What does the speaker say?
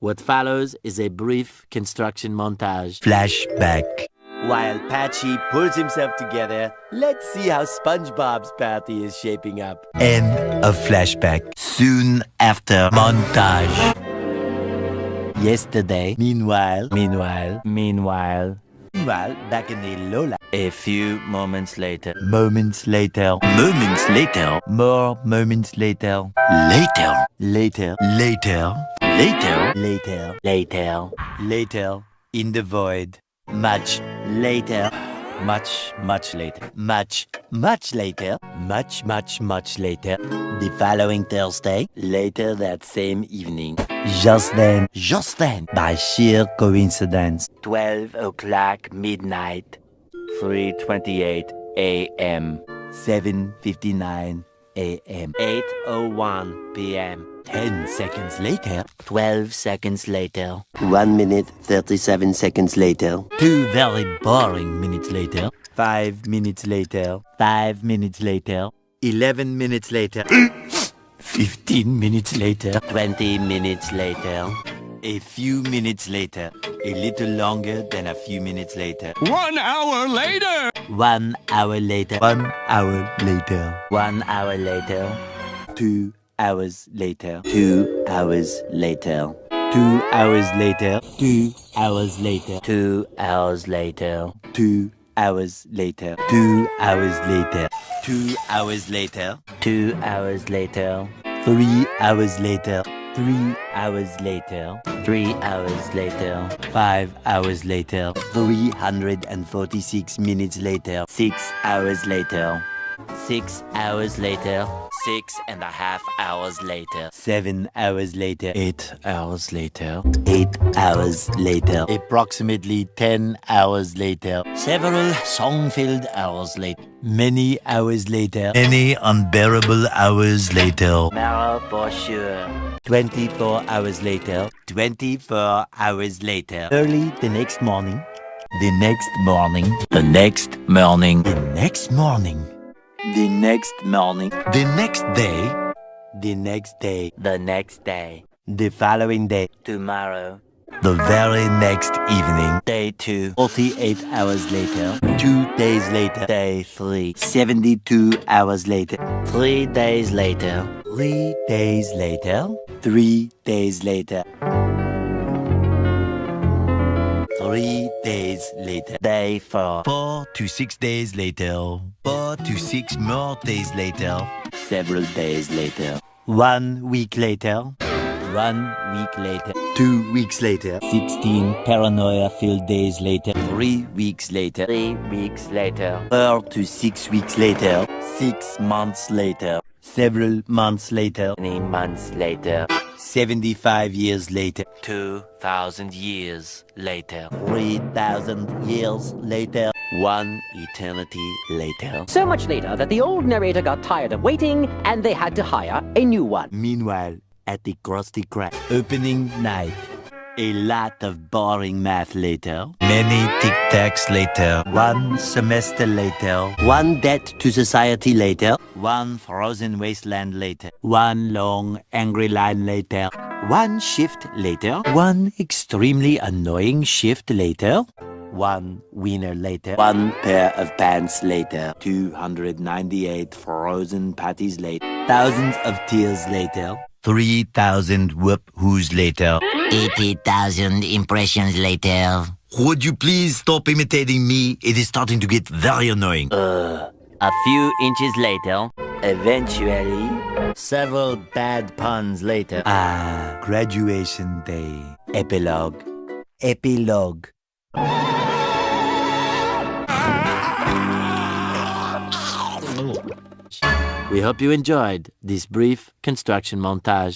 What follows is a brief construction montage. Flashback. While Patchy pulls himself together, let's see how SpongeBob's party is shaping up. End of flashback. Soon after montage. Yesterday, meanwhile, back in the Lola. A few moments later. Moments later. Moments later. More moments later. Later. Later. Later. Later. Later. Later. Later. In the void. Much later. Much later. Much later. Much later. The following Thursday. Later that same evening. Just then, by sheer coincidence. 12 o'clock midnight. 3:28 a.m. 7:59 a.m. 8:01 p.m. 10 seconds later. 12 seconds later. 1 minute 37 seconds later. 2 very boring minutes later. 5 minutes later. 5 minutes later. 11 minutes later. 15 minutes later. 20 minutes later. A few minutes later. A little longer than a few minutes later. 1 hour later! 1 hour later. 1 hour later. 1 hour later. 2 hours later. 2 hours later. 2 hours later. 2 hours later. 2 hours later. 2 hours later. 2 hours later. 2 hours later. 2 hours later. 3 hours later. 3 hours later. 3 hours later. 5 hours later. 346 minutes later. 6 hours later. 6 hours later. 6.5 hours later. 7 hours later. 8 hours later. 8 hours later. Approximately 10 hours later. Several song-filled hours later. Many hours later. Many unbearable hours later. Tomorrow for sure. 24 hours later. 24 hours later. Early the next morning. The next morning. The next morning. The next morning. The next morning. The next day. The next day. The next day. The following day. Tomorrow. The very next evening. Day 2. 48 hours later. 2 days later. Day 3. 72 hours later. 3 days later. 3 days later. 3 days later. 3 days later. Day 4. 4 to 6 days later. 4 to 6 more days later. Several days later. 1 week later. 1 week later. 2 weeks later. 16 paranoia-filled days later. 3 weeks later. 3 weeks later. 4 to 6 weeks later. 6 months later. Several months later. Many months later. 75 years later. 2,000 years later. 3,000 years later. 1 eternity later. So much later that the old narrator got tired of waiting and they had to hire a new one. Meanwhile, at the Krusty Krab opening night, a lot of boring math later. Many tic-tacs later. 1 semester later. 1 debt to society later. 1 frozen wasteland later. 1 long angry line later. 1 shift later. 1 extremely annoying shift later. 1 winner later. 1 pair of pants later. 298 frozen patties later. Thousands of tears later. 3,000 whoop-whoos later. 80,000 impressions later. Would you please stop imitating me? It is starting to get very annoying. A few inches later. Eventually. Several bad puns later. Graduation day. Epilogue. Epilogue. We hope you enjoyed this brief construction montage.